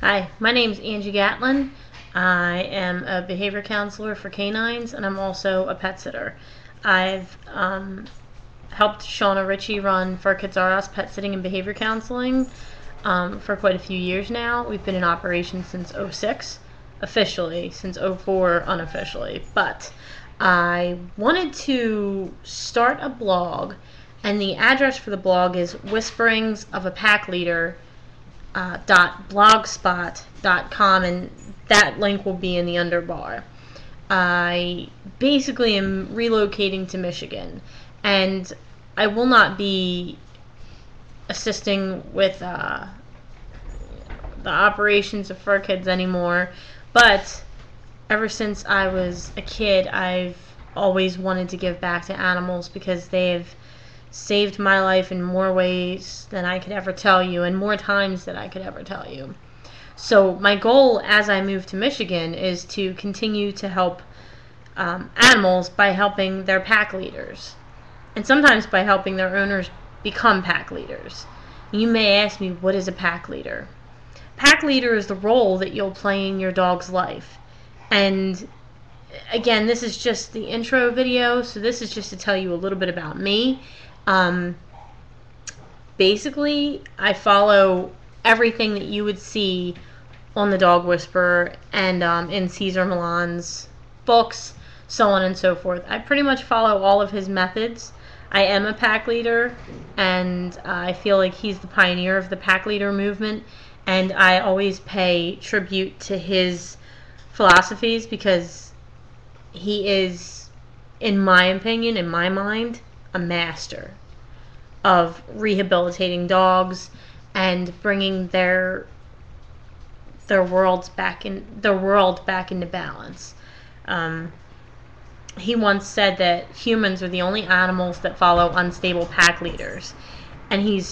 Hi, my name's Angie Gatlin. I am a behavior counselor for canines, and I'm also a pet sitter. I've helped Shauna Ritchie run For Kids R Us pet sitting and behavior counseling for quite a few years now. We've been in operation since '06, officially, since '04 unofficially. But I wanted to start a blog, and the address for the blog is WhisperingPackLeader.blogspot.com, and that link will be in the underbar. I basically am relocating to Michigan, and I will not be assisting with the operations of Fur Kids anymore, but ever since I was a kid, I've always wanted to give back to animals because they've saved my life in more ways than I could ever tell you, and more times than I could ever tell you. So my goal as I move to Michigan is to continue to help animals by helping their pack leaders, and sometimes by helping their owners become pack leaders. You may ask me, what is a pack leader? Pack leader is the role that you'll play in your dog's life. And again, this is just the intro video, so this is just to tell you a little bit about me. Basically, I follow everything that you would see on the Dog Whisperer and in Cesar Millan's books, so on and so forth. I pretty much follow all of his methods. I am a pack leader, and I feel like he's the pioneer of the pack leader movement, and I always pay tribute to his philosophies because he is, in my opinion, in my mind, a master of rehabilitating dogs and bringing their world back into balance. He once said that humans are the only animals that follow unstable pack leaders, and he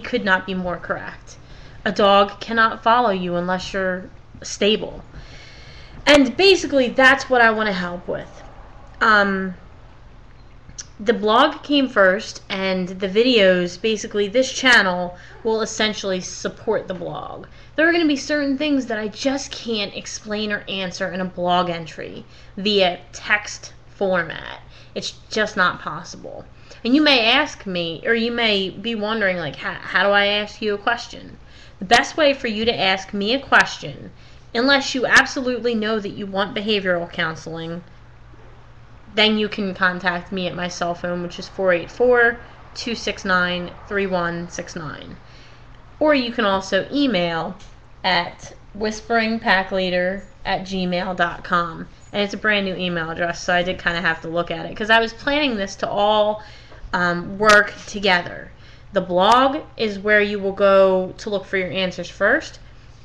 could not be more correct. A dog cannot follow you unless you're stable. And basically, that's what I want to help with. The blog came first, and the videos, basically this channel, will essentially support the blog. There are going to be certain things that I just can't explain or answer in a blog entry via text format. It's just not possible. And you may ask me, or you may be wondering, like, how do I ask you a question? The best way for you to ask me a question, unless you absolutely know that you want behavioral counseling, then you can contact me at my cell phone, which is 484-269-3169. Or you can also email at WhisperingPackLeader@gmail.com. And it's a brand new email address, so I did kind of have to look at it, because I was planning this to all work together. The blog is where you will go to look for your answers first.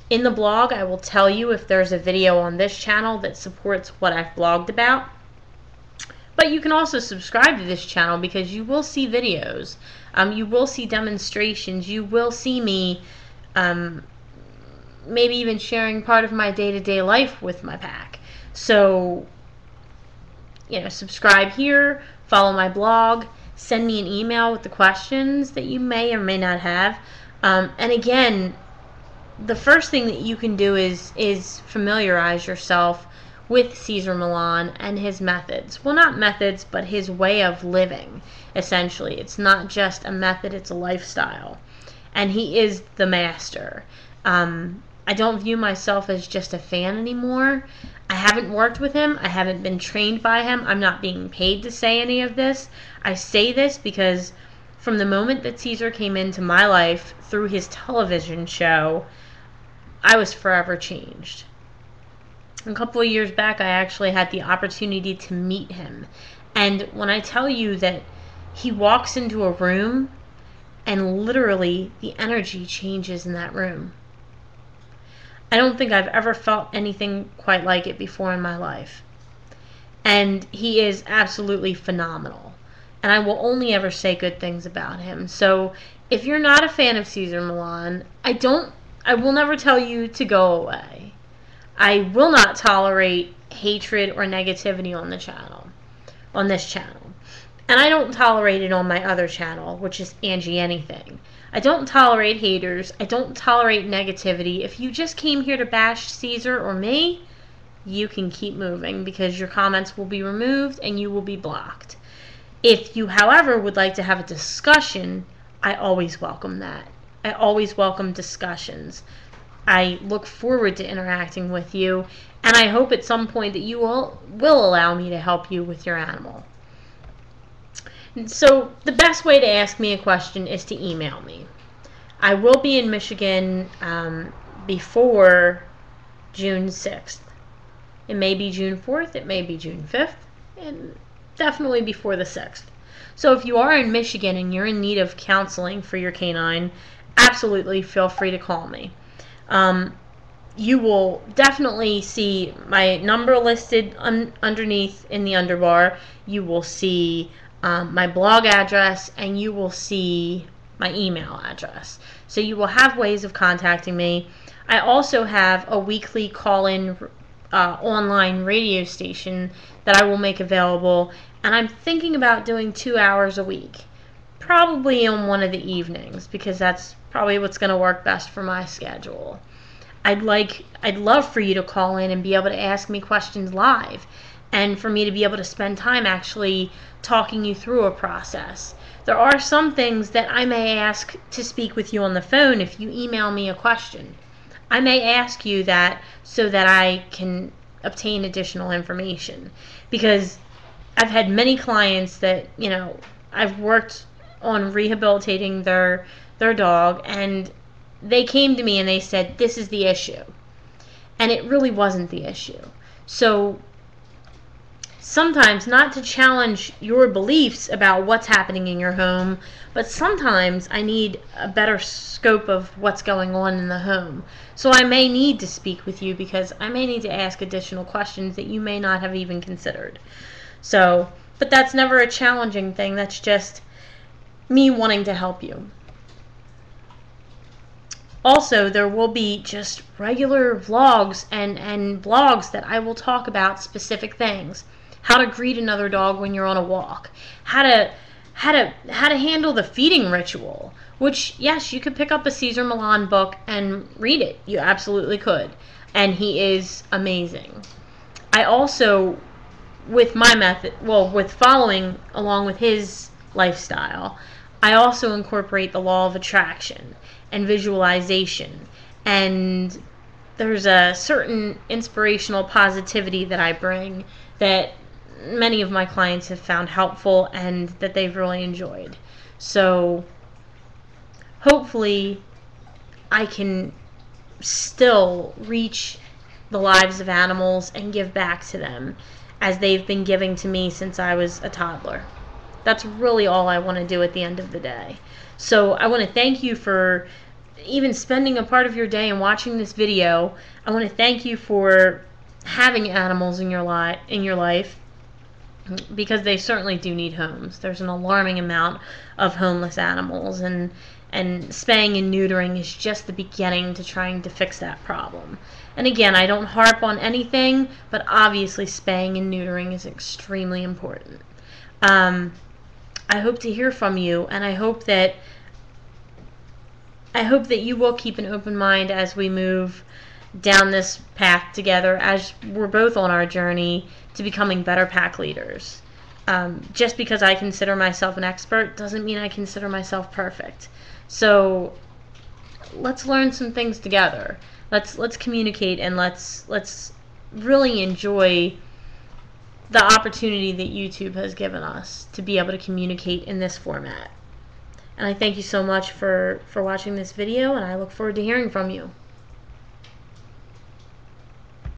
In the blog, I will tell you if there's a video on this channel that supports what I've blogged about. But you can also subscribe to this channel because you will see videos. You will see demonstrations. You will see me maybe even sharing part of my day-to-day life with my pack. So, subscribe here, follow my blog, send me an email with the questions that you may or may not have. And again, the first thing that you can do is familiarize yourself with Cesar Millan and his methods. Well, not methods, but his way of living, essentially. It's not just a method, it's a lifestyle. And he is the master. I don't view myself as just a fan anymore. I haven't worked with him. I haven't been trained by him. I'm not being paid to say any of this. I say this because from the moment that Cesar came into my life through his television show, I was forever changed. A couple of years back, I actually had the opportunity to meet him. And when I tell you that he walks into a room and literally the energy changes in that room, I don't think I've ever felt anything quite like it before in my life. And he is absolutely phenomenal. And I will only ever say good things about him. So if you're not a fan of Cesar Millan, I will never tell you to go away. I will not tolerate hatred or negativity on this channel. And I don't tolerate it on my other channel, which is Angie Anything. I don't tolerate haters. I don't tolerate negativity. If you just came here to bash Caesar or me, you can keep moving because your comments will be removed and you will be blocked. If you, however, would like to have a discussion, I always welcome that. I always welcome discussions. I look forward to interacting with you, and I hope at some point that you will allow me to help you with your animal. So the best way to ask me a question is to email me. I will be in Michigan before June 6th. It may be June 4th, it may be June 5th, and definitely before the 6th. So if you are in Michigan and you're in need of counseling for your canine, absolutely feel free to call me. You will definitely see my number listed underneath in the underbar. You will see my blog address, and you will see my email address. So you will have ways of contacting me. I also have a weekly call-in online radio station that I will make available, and I'm thinking about doing 2 hours a week, probably on one of the evenings, because that's probably what's going to work best for my schedule. I'd love for you to call in and be able to ask me questions live, and for me to be able to spend time actually talking you through a process. There are some things that I may ask to speak with you on the phone if you email me a question. I may ask you that so that I can obtain additional information, because I've had many clients that, I've worked on rehabilitating their dog, and they came to me and they said, this is the issue. And it really wasn't the issue. So sometimes, not to challenge your beliefs about what's happening in your home, but sometimes I need a better scope of what's going on in the home. So I may need to speak with you because I may need to ask additional questions that you may not have even considered. So, but that's never a challenging thing. That's just me wanting to help you. Also, there will be just regular vlogs and blogs that I will talk about specific things. How to greet another dog when you're on a walk. How to handle the feeding ritual. Which, yes, you could pick up a Cesar Millan book and read it. You absolutely could. And he is amazing. I also, with my method, with following along with his lifestyle, I also incorporate the law of attraction and visualization, and there's a certain inspirational positivity that I bring that many of my clients have found helpful and that they've really enjoyed. So hopefully I can still reach the lives of animals and give back to them as they've been giving to me since I was a toddler. That's really all I want to do at the end of the day. So I want to thank you for even spending a part of your day and watching this video. I want to thank you for having animals in your life, because they certainly do need homes. There's an alarming amount of homeless animals, and spaying and neutering is just the beginning to trying to fix that problem. And again, I don't harp on anything, but obviously spaying and neutering is extremely important. I hope to hear from you, and I hope that you will keep an open mind as we move down this path together, as we're both on our journey to becoming better pack leaders. Just because I consider myself an expert doesn't mean I consider myself perfect. So let's learn some things together. Let's communicate, and let's really enjoy the opportunity that YouTube has given us to be able to communicate in this format. And I thank you so much for watching this video, and I look forward to hearing from you.